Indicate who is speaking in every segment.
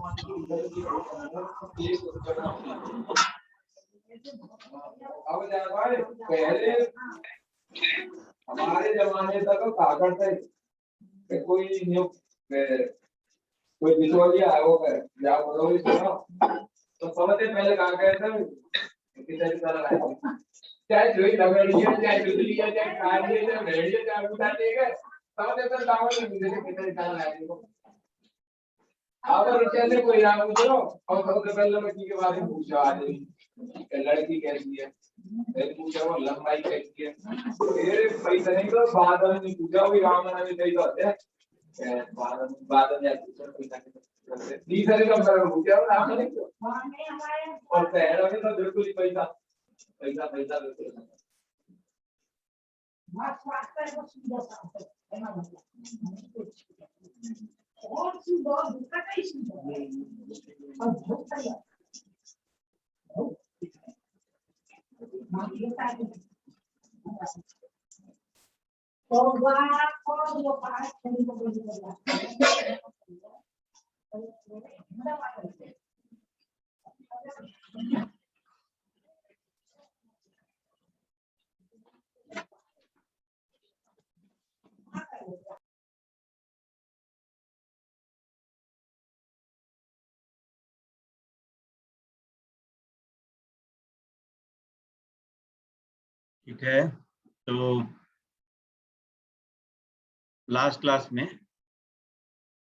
Speaker 1: अब भाई पहले हमारे जमाने तक तो कागज थे कि कोई बिचौलिया है वो कर या बोलो तो समझते पहले कहा गए थे किधर चल रहा है चाहे जोई लगड़िया चाहे बिजलिया चाहे कार्य चाहे रेडियो चाहे उठा देगा समझते तो दावत नहीं मिलते किधर चल रहा है और चलने कोई ना पूछो और सबसे पहले लड़की के बारे में पूछा आज लड़की कैसी है फिर पूछा वो लंबाई कैसी है फिर पैसा नहीं तो बादल नहीं पूछा भी रामना में नहीं होते हैं बादल बादल या पूछा पैसा तीसरे नंबर में पूछा वो रामना नहीं और पहला में तो बिल्कुल ही पैसा पैसा पैसा बिल्कुल और सी बहुत दुखा कैसी और धोखा है तो वहाँ कौन जो पास नहीं को बोल रहा
Speaker 2: ठीक है। तो लास्ट क्लास में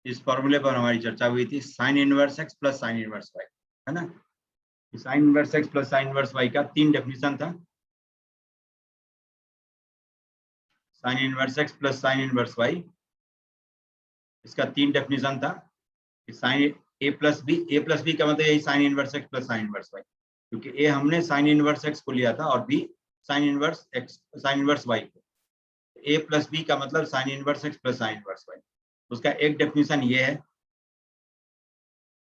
Speaker 2: इस फॉर्मूले पर हमारी चर्चा हुई थी sine inverse x plus sine inverse y, है ना। Sine inverse x plus sine inverse y का 3 डेफिनेशन था। Sine inverse x plus sine inverse y, इसका 3 डेफिनेशन था कि साइन ए प्लस बी का मतलब यही sine inverse x plus sine inverse y, क्योंकि ए हमने साइन इनवर्स एक्स को लिया था और b sine inverse x sine inverse Y को। ए प्लस बी का मतलब sine inverse x plus sine inverse y. उसका एक डेफिनेशन ये है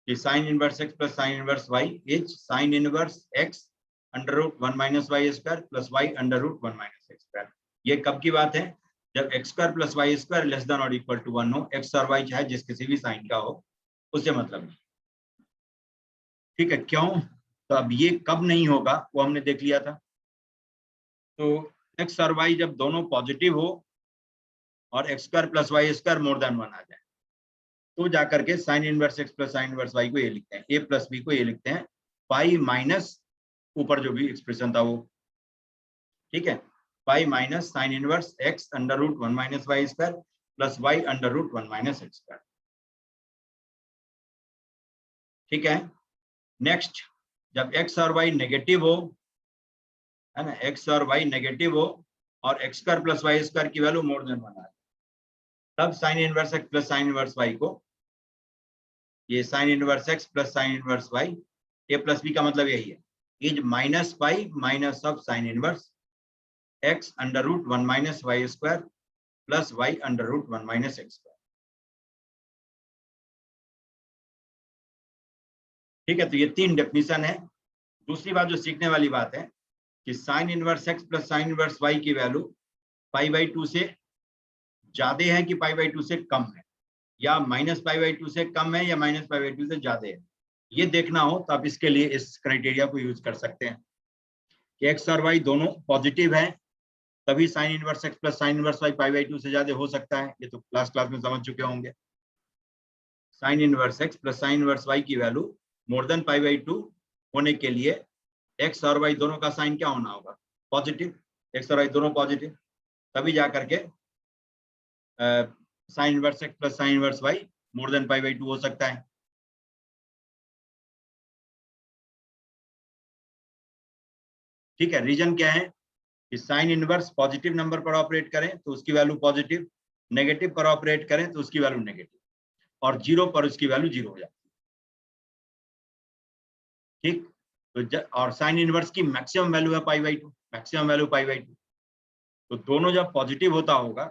Speaker 2: कि sine inverse x plus sine inverse y is sine inverse x under root 1 minus Y square plus Y under root 1 minus x square. ये कब की बात है? जब x square plus Y square less than और इक्वल टू 1 हो, x और Y चाहे जिस किसी भी साइन का हो, उससे मतलब नहीं। ठीक है, क्यों? तो अब ये कब नहीं होगा वो हमने देख लिया था। तो एक्स और वाई जब दोनों पॉजिटिव हो और x square plus Y square more than 1 आ जाए, तो जाकर के sine inverse x plus sine inverse Y को ये लिखते हैं, ए प्लस बी को ये लिखते हैं पाई माइनस ऊपर जो भी एक्सप्रेशन था वो, ठीक है, pi minus sine inverse x under root 1 minus Y square plus Y under root 1 minus x square. ठीक है, नेक्स्ट जब एक्स और वाई नेगेटिव हो, है ना, एक्स और वाई नेगेटिव हो और x square plus Y square की वैल्यू मोर देन 1 आ जाए, तब sine inverse x plus sine inverse Y को, ये sine inverse x plus sine inverse Y, A plus B का मतलब यही है, is minus pi minus of sine inverse x under root 1 minus Y square plus Y under root 1 minus x square. ठीक है, तो ये 3 डेफिनेशन है। दूसरी बात जो सीखने वाली बात है कि sine inverse x plus sine inverse Y की वैल्यू पाई बाई 2 से ज्यादा है कि पाई बाई 2 से कम है, या माइनस पाई बाई 2 से कम है या माइनस पाई बाई 2 से ज्यादा है, ये देखना हो तो आप इसके लिए इस क्राइटेरिया को यूज कर सकते हैं कि एक्स और वाई दोनों पॉजिटिव हैं, तभी sine inverse x plus sine inverse y pi by 2 से ज्यादा हो सकता है। ये तो लास्ट क्लास में समझ चुके होंगे। Sine inverse x plus sine inverse Y की value more than pi by 2 होने के लिए एक्स और वाई दोनों का साइन क्या होना होगा? पॉजिटिव। एक्स और वाई दोनों पॉजिटिव, तभी जाकर के sine inverse x plus sine inverse y more than pi by 2 हो सकता है। ठीक है, रीजन क्या है कि साइन इनवर्स पॉजिटिव नंबर पर ऑपरेट करें तो उसकी वैल्यू पॉजिटिव, नेगेटिव पर ऑपरेट करें तो उसकी वैल्यू नेगेटिव, और 0 पर उसकी वैल्यू 0 हो जाती है। ठीक, तो और साइन इनवर्स की मैक्सिमम वैल्यू है पाई by 2, maximum value pi by 2, तो दोनों जब पॉजिटिव होता होगा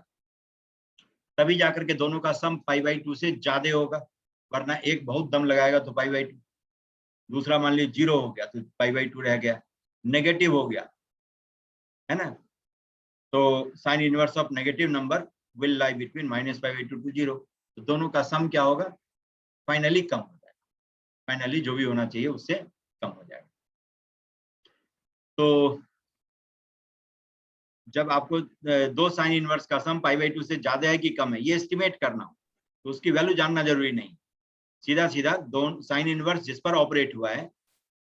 Speaker 2: तभी जाकर के दोनों का सम पाई बाई 2 से ज्यादा होगा, वरना एक बहुत दम लगाएगा तो पाई बाई 2, दूसरा मान लीजिए 0 हो गया तो पाई बाई 2 रह गया, नेगेटिव हो गया, है ना। तो sine inverse of negative number will lie between minus pi by 2 टू 0, तो दोनों का सम क्या होगा? फाइनली कम हो जाएगा। फाइनली जो भी होना चाहिए उससे कम हो जाएगा। तो जब आपको दो साइन इनवर्स का सम पाई बाई 2 से ज्यादा है कि कम है ये एस्टिमेट करना हो तो उसकी वैल्यू जानना जरूरी नहीं, सीधा सीधा दोनों साइन इनवर्स जिस पर ऑपरेट हुआ है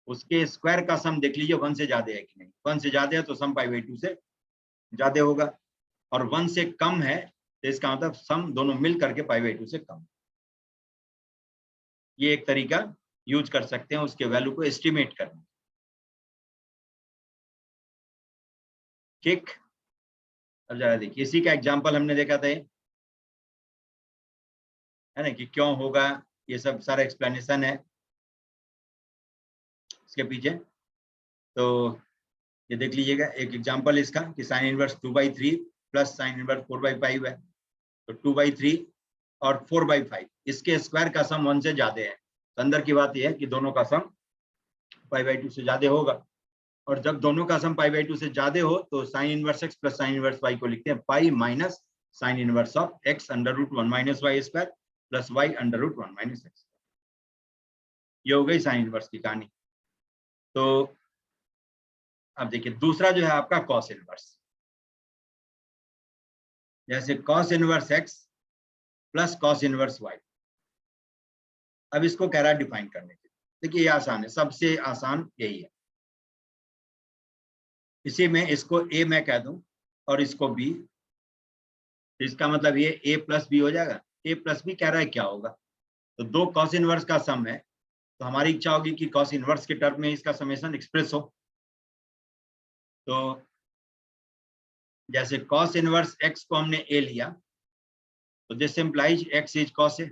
Speaker 2: उसके स्क्वायर का सम देख लीजिए 1 से ज्यादा है कि नहीं। 1 से ज्यादा है तो सम पाई बाई 2 से ज्यादा होगा, और 1 से कम है तो इसका मतलब सम दोनों मिल करके पाई बाई 2 से कम। ये एक तरीका यूज कर सकते हैं उसके वैल्यू को एस्टिमेट करने। ठीक, अब जरा देखिए इसी का एग्जांपल हमने देखा था, है ना, कि क्यों होगा, ये सब सारा एक्सप्लेनेशन है इसके पीछे। तो ये देख लीजिएगा एक एग्जांपल इसका कि sine inverse 2/3 plus sine inverse 4/5 है, तो 2/3 और 4/5 इसके स्क्वायर का सम 1 से ज्यादा है। तो अंदर की बात यह है कि दोनों का सम पाई बाई 2 से ज्यादा होगा, और जब दोनों का सम पाई बाई 2 से ज्यादा हो तो sine inverse x plus sine inverse y को लिखते हैं pi minus sine inverse of x under root 1 minus Y square plus y under root 1 minus x। ये हो गई साइन इनवर्स की कहानी। तो अब देखिए दूसरा जो है आपका कॉस इनवर्स, जैसे cos inverse x plus cos inverse y। अब इसको कह रहा है डिफाइन करने के लिए। देखिए ये आसान है, सबसे आसान यही है। इसी में इसको a मैं कह दूं और इसको b, इसका मतलब ये a प्लस बी हो जाएगा। a प्लस बी कह रहा है क्या होगा, तो दो कॉस इनवर्स का सम है तो हमारी इच्छा होगी कि कॉस इनवर्स के टर्म में इसका समेशन एक्सप्रेस हो। तो जैसे कॉस इनवर्स x को हमने a लिया तो this implies x is cos a।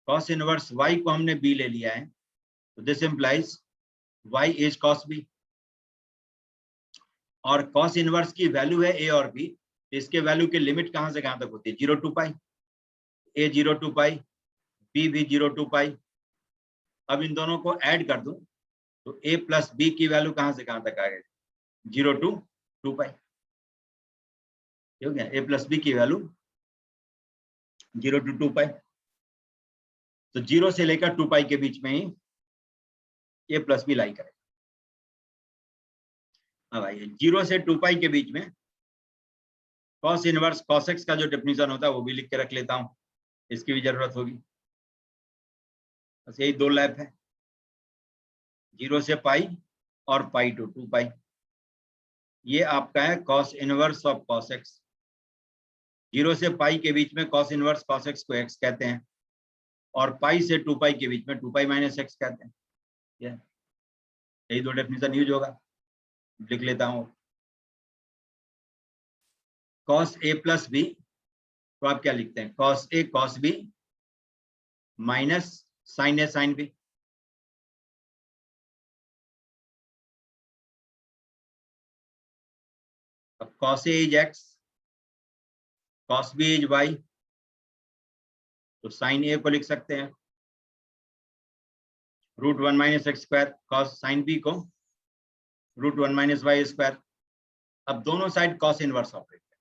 Speaker 2: Cos inverse y को हमने b ले लिया है तो this implies y is cos b। और कॉस इनवर्स की वैल्यू है a और b, इसके वैल्यू की लिमिट कहां से कहां तक होती है, 0 to pi, a 0 to pi, b भी 0 to पाई। अब इन दोनों को ऐड कर दूं तो a प्लस बी की वैल्यू कहां से कहां तक आ गई, 0 to 2 पाई। हो गया a प्लस बी की वैल्यू 0 to 2 पाई। तो 0 से लेकर 2 पाई के बीच में ही a प्लस बी लाई करें। अब आइए 0 से 2 पाई के बीच में कॉस इनवर्स कॉस एक्स का जो डेफिनेशन होता है वो भी लिख के रख लेता हूं, इसकी भी जरूरत होगी। बस यही दो लैप है, 0 से पाई और पाई टू 2 पाई। ये आपका है cos inverse of cos x. 0 से पाई के बीच में कॉस इनवर्स कॉस एक्स को एक्स कहते हैं, और पाई से 2 पाई के बीच में 2 पाई माइनस एक्स कहते हैं। यही दो डेफिनेशन यूज होगा, लिख लेता हूं। कॉस ए प्लस बी तो आप क्या लिखते हैं, cos a cos b minus sine a sine b. अब cos a is x, cos b is y, तो साइन ए को लिख सकते हैं root 1 minus x square, cos sine b को रूट 1 माइनस वाई स्क्वायर। अब दोनों साइड कॉस इनवर्स ऑपरेट है,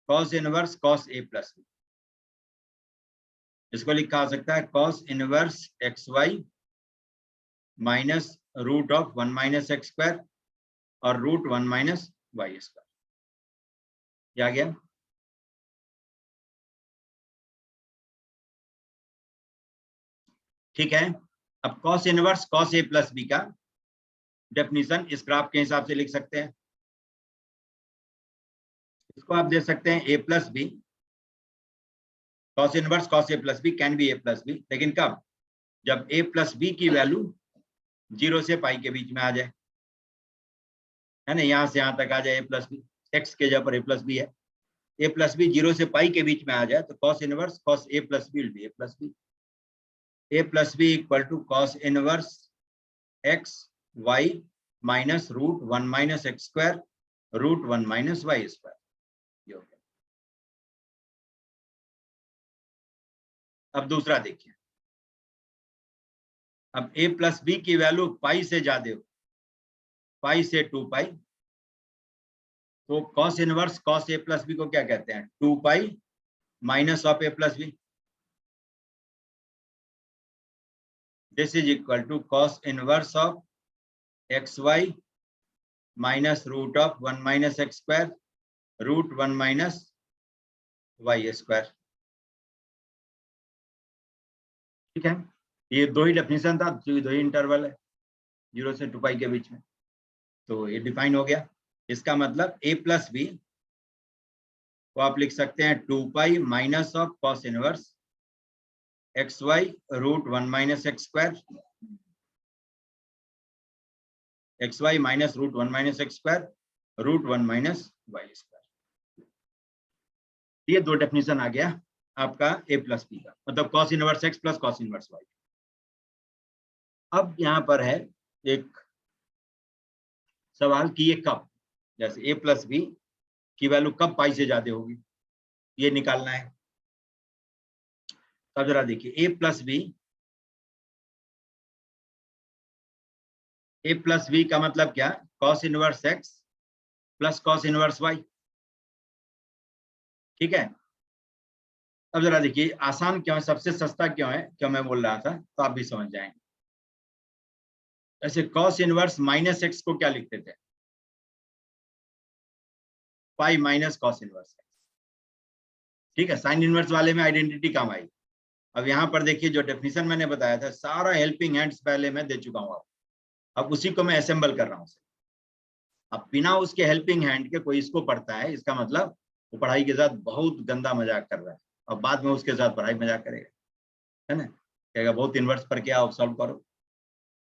Speaker 2: कॉस इनवर्स कॉस ए प्लस बी। इसको लिखा जा सकता है cos inverse x y minus root of 1 minus x square और रूट 1 माइनस वाई स्क्वायर। क्या गया, ठीक है। अब कॉस इनवर्स कॉस ए प्लस बी का डेफिनेशन इस ग्राफ के हिसाब से लिख सकते हैं। इसको आप दे सकते हैं A plus B, cos inverse cos A plus B can be A plus B, लेकिन कब, जब ए प्लस बी की वैल्यू 0 से पाई के बीच में आ जाए, है ना, यहां से यहां तक आ जाए ए प्लस बी, एक्स के जगह पर ए प्लस बी है, ए प्लस बी 0 से पाई के बीच में आ जाए तो cos inverse cos A plus b will be A plus b. A plus b equal to cos inverse x y minus root 1 minus x square root 1 minus Y square. अब दूसरा देखिए, अब a प्लस बी की value pi से ज्यादा हो, pi से 2 pi, तो कॉस इनवर्स कॉस ए प्लस बी को क्या कहते हैं, 2 pi minus of a plus B. This is equal to cos inverse of x y minus root of 1 minus x square root 1 minus Y square. ठीक है, ये दो ही definition था, दो ही इंटरवल है 0 से 2 पाई के बीच में, तो ये डिफाइन हो गया। इसका मतलब a प्लस बी को आप लिख सकते हैं 2 pi minus of cos inverse x y root 1 minus x square x y minus root 1 minus x square root 1 minus Y square. ये दो डेफिनेशन आ गया आपका a प्लस बी का, मतलब cos inverse x plus cos inverse y. अब यहाँ पर है एक सवाल कि ये कब, जैसे a प्लस बी की वैल्यू कब पाई से ज्यादा होगी, ये निकालना है। अब जरा देखिए a प्लस बी का मतलब क्या, cos inverse x plus cos inverse y. ठीक है, अब जरा देखिए आसान क्यों है, सबसे सस्ता क्यों है, क्यों मैं बोल रहा था, तो आप भी समझ जाएंगे। ऐसे कॉस इनवर्स माइनस एक्स को क्या लिखते थे, pi minus cos inverse x. ठीक है, साइन इनवर्स वाले में आइडेंटिटी काम आई। अब यहाँ पर देखिए जो डेफिनेशन मैंने बताया था, सारा हेल्पिंग हैंड्स पहले मैं दे चुका हूँ आपको, अब उसी को मैं असेंबल कर रहा हूँ। अब बिना उसके हेल्पिंग हैंड के कोई इसको पढ़ता है, इसका मतलब वो पढ़ाई के साथ बहुत गंदा मजाक कर रहा है, और बाद में उसके साथ पढ़ाई मजाक करेगा, है ना, कहेगा बहुत इनवर्स पर क्या आप सॉल्व करो,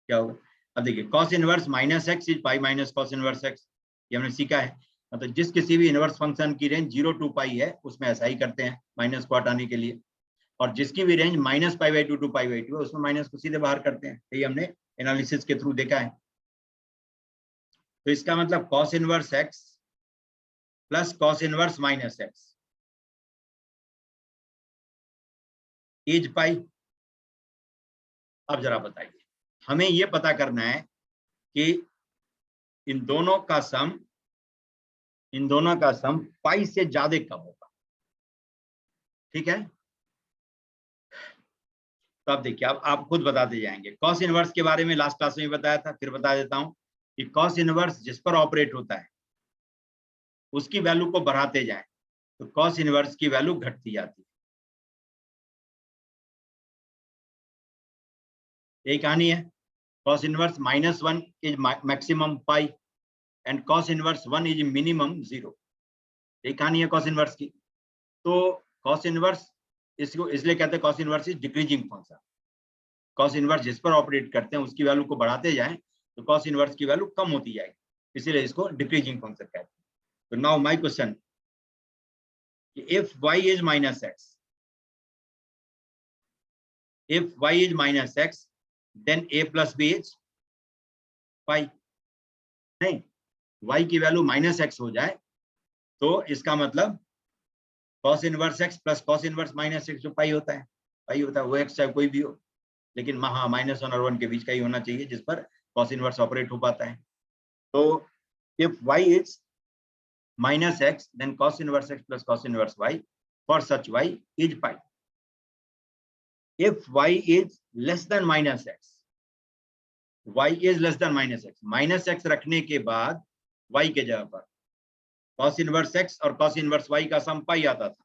Speaker 2: क्या होगा। अब देखिए cos inverse minus x is pi minus cos inverse x, ये हमने सीखा है। मतलब जिस किसी भी इनवर्स फंक्शन की रेंज 0 to पाई है उसमें ऐसा ही करते हैं माइनस को हटाने के लिए, और जिसकी भी range minus pi by 2 to pi by 2 है उसमें माइनस को सीधे बाहर करते हैं। ये हमने एनालिसिस के थ्रू देखा है। तो इसका मतलब cos inverse x plus cos inverse minus x is pi. अब जरा बताइए, हमें यह पता करना है कि इन दोनों का सम पाई से ज्यादा कब होगा। ठीक है, तो अब देखिए आप खुद बताते जाएंगे। कॉस इनवर्स के बारे में लास्ट क्लास में बताया था, फिर बता देता हूं कि कॉस इनवर्स जिस पर ऑपरेट होता है उसकी वैल्यू को बढ़ाते जाएं तो कॉस इनवर्स की वैल्यू घटती जाती है। यही कहानी है। cos inverse -1 is maximum pi and cos inverse 1 is minimum 0। यही कहानी है cos इनवर्स की। तो cos इनवर्स इसको इसलिए कहते हैं cos inverse is decreasing function. cos inverse जिस पर ऑपरेट करते हैं उसकी वैल्यू को बढ़ाते जाएं तो cos इनवर्स की वैल्यू कम होती जाएगी, इसीलिए इसको डिक्रीजिंग फंक्शन कहते हैं। तो now my question, if y is minus x, then a plus b is पाई। नहीं, y की वैल्यू -x हो जाए तो इसका मतलब cos inverse x plus cos inverse -x जो पाई होता है वो x चाहे कोई भी हो, लेकिन हाँ -1 और 1 के बीच का ही होना चाहिए जिस पर cos इनवर्स ऑपरेट हो पाता है। तो if y is -x, then cos inverse x plus cos inverse y for such y is pi. If y is less than -x, -x रखने के बाद y के जगह पर cos इनवर्स x और cos इनवर्स y का सम पाई आता था,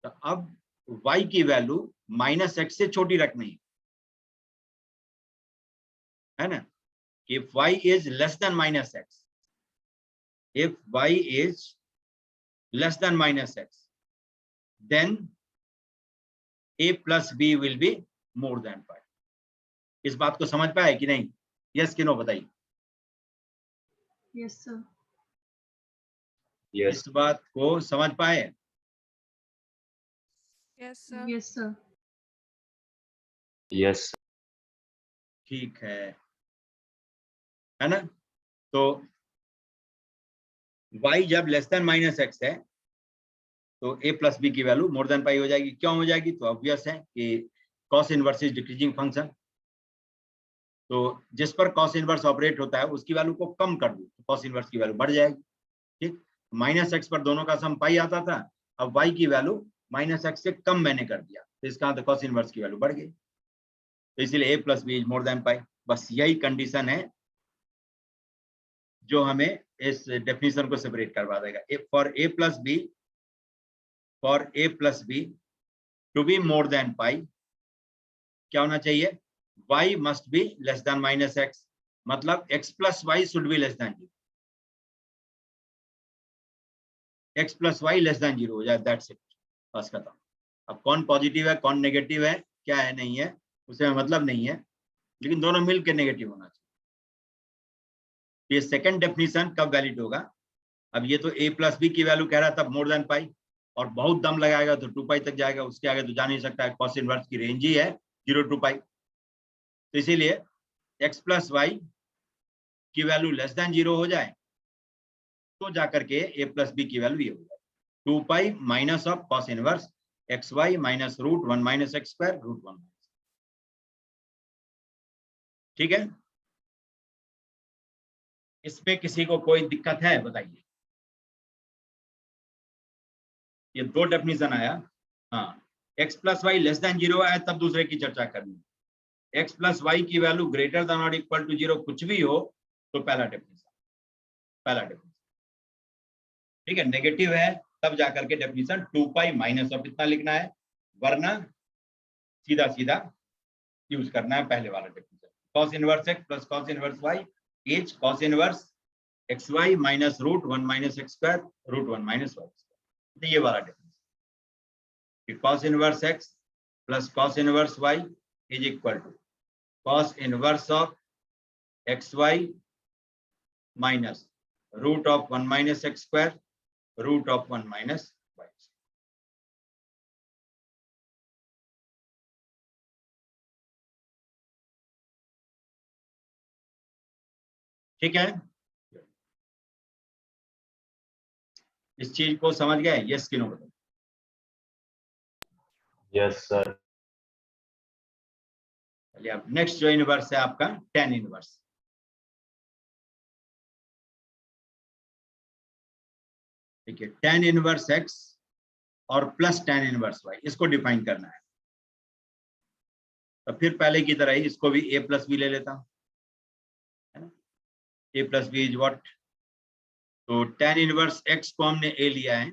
Speaker 2: तो अब y की वैल्यू -x से छोटी रखनी है ना। If y is less than -x, if y is less than -x, then a plus b will be more than pi। इस बात को समझ पाए कि नहीं, यस कि नो बताइए।
Speaker 3: Yes sir.
Speaker 2: इस बात को समझ पाए?
Speaker 3: Yes sir. Yes sir.
Speaker 4: Yes.
Speaker 2: ठीक है ना। तो y जब लेस देन -x है तो a प्लस बी की वैल्यू मोर देन पाई हो जाएगी। क्यों हो जाएगी? तो ऑब्वियस है कि cos inverse is decreasing function, तो जिस पर cos इनवर्स ऑपरेट होता है उसकी वैल्यू को कम कर दूं तो cos इनवर्स की वैल्यू बढ़ जाएगी। ठीक, -x पर दोनों का सम पाई आता था, अब y की वैल्यू -x से कम मैंने कर दिया तो इसका मतलब cos इनवर्स की वैल्यू बढ़ गई। तो इसीलिए a plus B is more than pi. बस यही कंडीशन है जो हमें इस डेफिनेशन को सेपरेट करवा देगा। For a plus B to be more than pi क्या होना चाहिए, y must be less than minus X, मतलब x plus Y should be less than 0, x plus Y less than 0 हो जाए, दैट्स इट, बस खत्म। अब कौन पॉजिटिव है कौन नेगेटिव है क्या है नहीं है उसे मतलब नहीं है, लेकिन दोनों मिलकर नेगेटिव होना चाहिए। ये सेकंड डेफिनेशन कब वैलिड होगा, अब ये तो a प्लस बी की वैल्यू कह रहा था मोर देन पाई, और बहुत दम लगाएगा तो 2 पाई तक जाएगा, उसके आगे तो जा नहीं सकता है, कॉस इनवर्स की रेंज ही है 0 to पाई। तो इसीलिए x प्लस वाई की वैल्यू लेस देन 0 हो जाए तो जाकर के a प्लस बी की वैल्यू ये हो जाए 2 pi minus of cos inverse x y minus root 1 minus x square root 1। ठीक है, इसमें किसी को कोई दिक्कत है बताइए। ये दो डेफिनेशन आया, हाँ x plus Y less than 0 आया तब दूसरे की चर्चा करनी, x प्लस वाई की वैल्यू ग्रेटर देन और इक्वल टू 0 कुछ भी हो तो पहला डेफिनेशन। ठीक है, नेगेटिव है तब जाकर के डेफिनेशन 2 पाई माइनस ऑफ इतना लिखना है, वरना सीधा सीधा यूज करना है पहले वाला definition, cos inverse x plus cos inverse y is cos inverse xy minus root 1 minus x square root 1 minus y square. तो ये वाला definition, cos inverse x plus cos inverse y is equal to cos inverse of xy minus root of 1 minus x square root of 1 minus y। ठीक है, इस चीज को समझ गए, यस कि नो बताओ।
Speaker 3: Yes sir.
Speaker 2: चलिए अब नेक्स्ट जो इनवर्स है आपका tan इनवर्स। ठीक है, tan इनवर्स x और प्लस tan इनवर्स y इसको डिफाइन करना है। तो फिर पहले की तरह ही इसको भी a प्लस बी ले लेता हूं, a plus B is what, तो tan इनवर्स x को हमने a लिया है,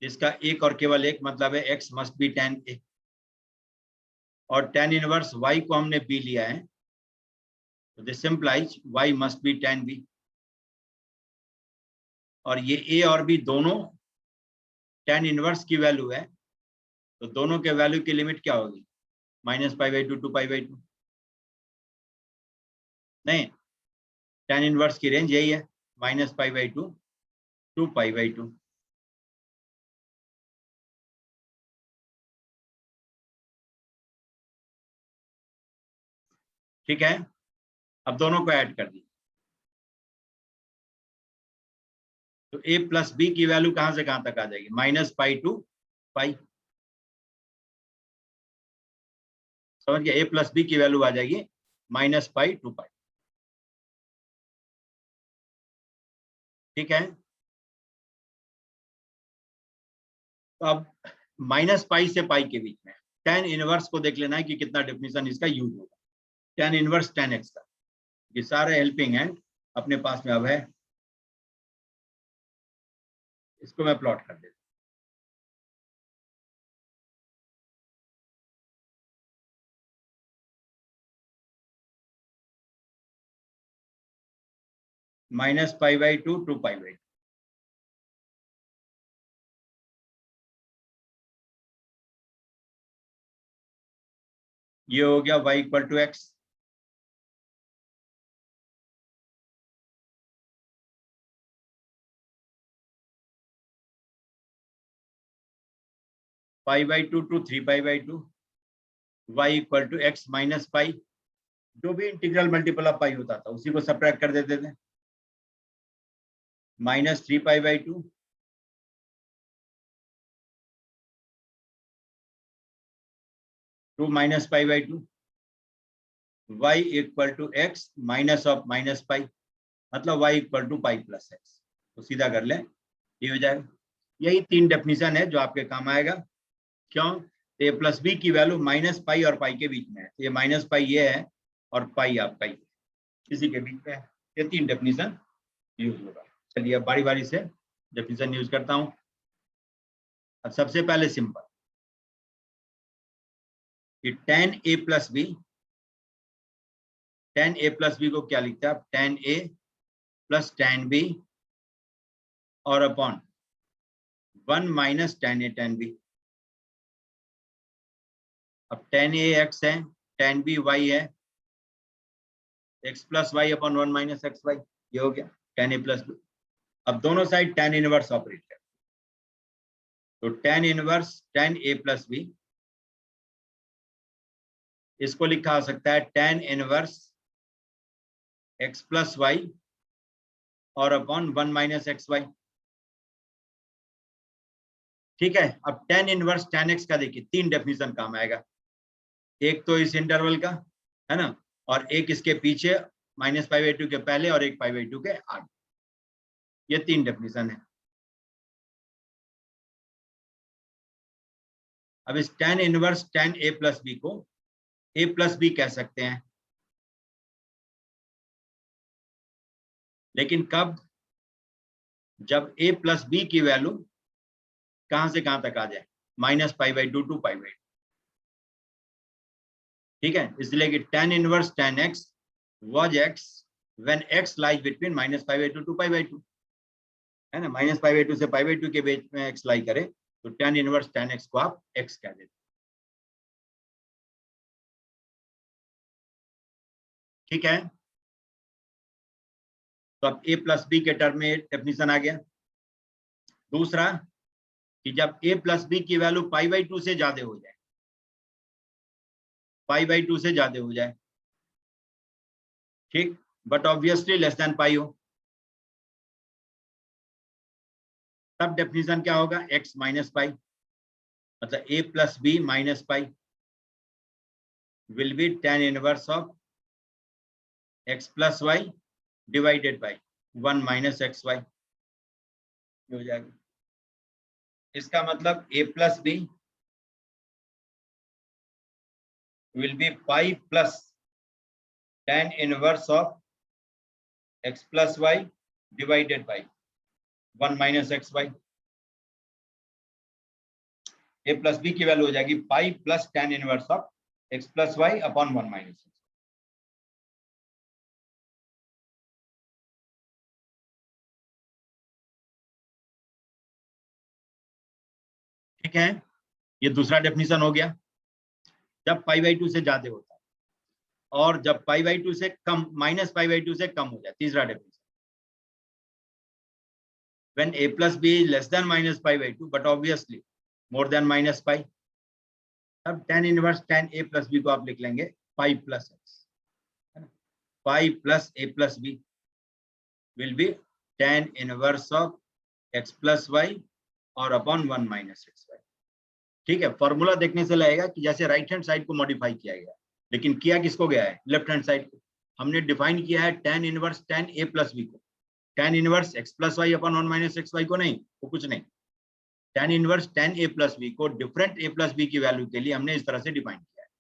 Speaker 2: इसका एक और केवल एक मतलब है x must be tan a, और tan इनवर्स y को हमने b लिया है, तो this implies y must B tan b, और ये a और b दोनों tan इनवर्स की वैल्यू है, तो दोनों के वैल्यू की लिमिट क्या होगी, -π/2 to π/2, नहीं tan इनवर्स की रेंज यही है -π/2 to π/2। ठीक है, अब दोनों को ऐड कर दिए तो a प्लस बी की वैल्यू कहां से कहां तक आ जाएगी, -π to π, समझ गया, a प्लस बी की वैल्यू आ जाएगी -π to π। ठीक है, तो अब -π से π के बीच में tan इनवर्स को देख लेना है कि कितना डेफिनेशन इसका यूज होगा, tan इनवर्स tan x का, ये सारे हेल्पिंग हैंड अपने पास में अब है, इसको मैं प्लॉट कर देता हूं। -π/2 to π/2, ये हो गया y equal to x, π/2 to 3π/2, y equal to x minus pi, जो भी इंटीग्रल मल्टीपल ऑफ पाई होता था उसी को सब्ट्रैक्ट कर देते थे, -3π/2 to -π/2, y equal to x minus of minus pi, मतलब y equal to pi plus X, तो सीधा कर लें ये हो जाएगा। यही तीन डेफिनेशन है जो आपके काम आएगा, क्यों, तो ए प्लस बी की वैल्यू माइनस पाई और पाई के बीच में है। ये माइनस पाई ये है और पाई आपका ये इसी के बीच में है। ये 3 डेफिनेशन यूज होगा। चलिए अब बारी बारी से डेफिनेशन यूज करता हूं। अब सबसे पहले सिंपल कि tan a plus b, tan a plus b को क्या लिखते हैं आप, tan a plus tan b और upon 1 minus tan a tan b। अब tan a x है, tan b y है, x plus y upon 1 minus x y, ये हो गया tan a प्लस बी। अब दोनों साइड tan इनवर्स ऑपरेट है, तो tan inverse tan a plus b, इसको लिखा जा सकता है tan inverse x plus y और अपॉन 1 माइनस एक्स वाई। ठीक है। अब tan इनवर्स tan x का देखिए 3 डेफिनेशन काम आएगा। एक तो इस इंटरवल का है ना, और एक इसके पीछे -π/2 के पहले और एक π/2 के आगे, ये 3 डेफिनेशन है। अब इस tan inverse tan a plus b को a प्लस बी कह सकते हैं, लेकिन कब, जब a प्लस बी की वैल्यू कहां से कहां तक आ जाए, -π/2 टू π/2। ठीक है, इसलिए कि tan inverse tan x was x when x lies between -π/2 to π/2, है ना, -π/2 से π/2 के बीच में x लाई करे तो tan इनवर्स tan x को आप x कह देते। ठीक है, तो अब a प्लस बी के टर्म में डेफिनेशन आ गया। दूसरा कि जब a प्लस बी की वैल्यू π/2 से ज्यादा हो जाए, π/2 से ज्यादा हो जाए, ठीक, but obviously less than pi हो, तब डेफिनेशन क्या होगा, x माइनस पाई, मतलब a plus b minus pi will be tan inverse of x plus y divided by 1 minus x y हो जाएगा। इसका मतलब a plus b will be pi plus tan inverse of x plus y divided by 1 minus x y. a plus B की value हो जाएगी pi plus tan inverse of x plus y upon 1 minus x. ठीक है, ये दूसरा definition हो गया, जब π/2 से ज्यादा होता है और जब π/2 से कम, -π/2 से कम हो जाए। तीसरा definition, when a plus b is less than -π/2 but obviously more than minus pi, तब tan inverse tan a plus b को आप लिख लेंगे pi plus x, pi plus a plus b will be tan inverse of x plus y और upon 1 minus x y. ठीक है, formula देखने से लगेगा कि जैसे राइट हैंड साइड को मॉडिफाई किया गया, लेकिन किया किसको गया है, लेफ्ट हैंड साइड को। हमने डिफाइन किया है tan inverse tan a plus b को, tan inverse x plus y upon 1 minus x y को नहीं, वो कुछ नहीं। tan inverse tan a plus b को डिफरेंट a प्लस b की वैल्यू के लिए हमने इस तरह से डिफाइन किया है।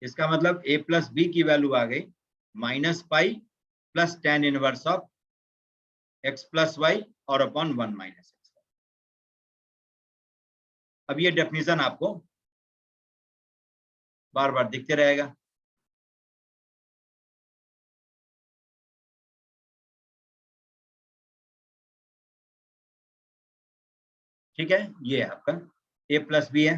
Speaker 2: इसका मतलब a प्लस बी की वैल्यू आ गई minus pi plus tan inverse of x plus y और अपॉन 1 माइनस एक्स। अब ये डेफिनेशन आपको बार बार दिखते रहेगा। ठीक है, ये आपका a प्लस बी है,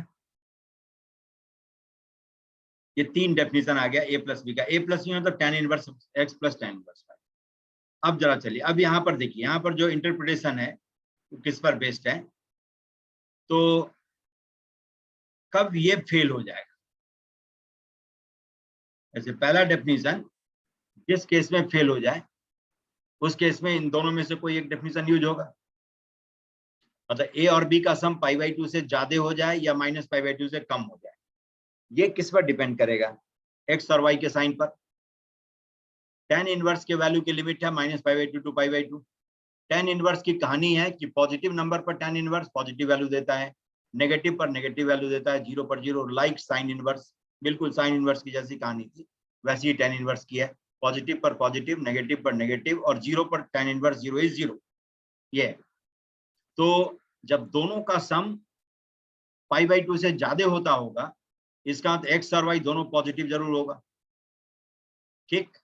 Speaker 2: ये 3 डेफिनेशन आ गया a प्लस बी का। a प्लस बी मतलब tan inverse x plus tan inverse y। अब जरा चलिए, अब यहाँ पर देखिए, यहाँ पर जो इंटरप्रिटेशन है वो किस पर बेस्ड है, तो कब ये फेल हो जाएगा। ऐसे पहला डेफिनेशन जिस केस में फेल हो जाए उस केस में इन दोनों में से कोई एक डेफिनेशन यूज होगा, मतलब a और b का सम π/2 से ज्यादा हो जाए या -π/2 से कम हो जाए। ये किस पर डिपेंड करेगा, x और y के साइन पर। tan इनवर्स के वैल्यू की लिमिट है -π/2 टू π/2। tan इनवर्स की कहानी है कि पॉजिटिव नंबर पर tan इनवर्स पॉजिटिव वैल्यू देता है, नेगेटिव पर नेगेटिव वैल्यू देता है, जीरो पर जीरो, लाइक साइन इनवर्स, बिल्कुल साइन इनवर्स की जैसी कहानी थी वैसी ही tan इनवर्स की है। पॉजिटिव पर पॉजिटिव, नेगेटिव पर नेगेटिव और जीरो पर tan inverse zero is zero. ये तो जब दोनों का सम π/2 से ज्यादा होता होगा, इसका मतलब x और y दोनों पॉजिटिव जरूर होगा। ठीक,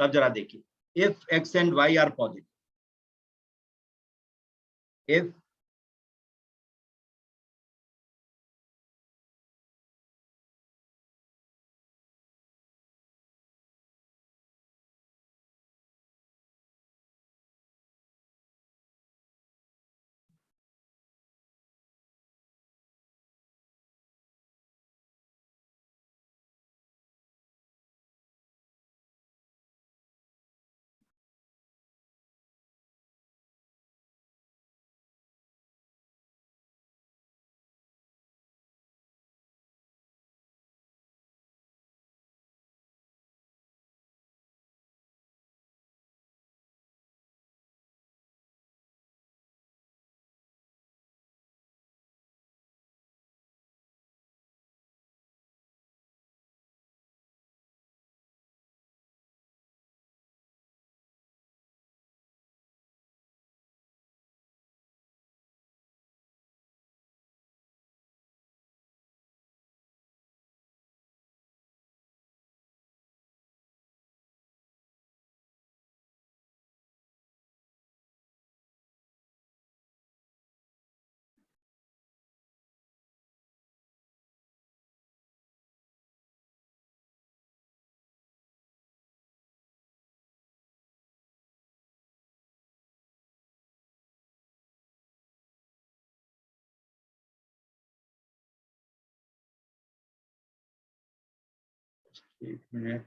Speaker 2: तब जरा देखिए, if x and y are positive, if एक मिनट,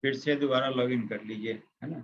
Speaker 2: फिर से दोबारा लॉगिन कर लीजिए, है ना।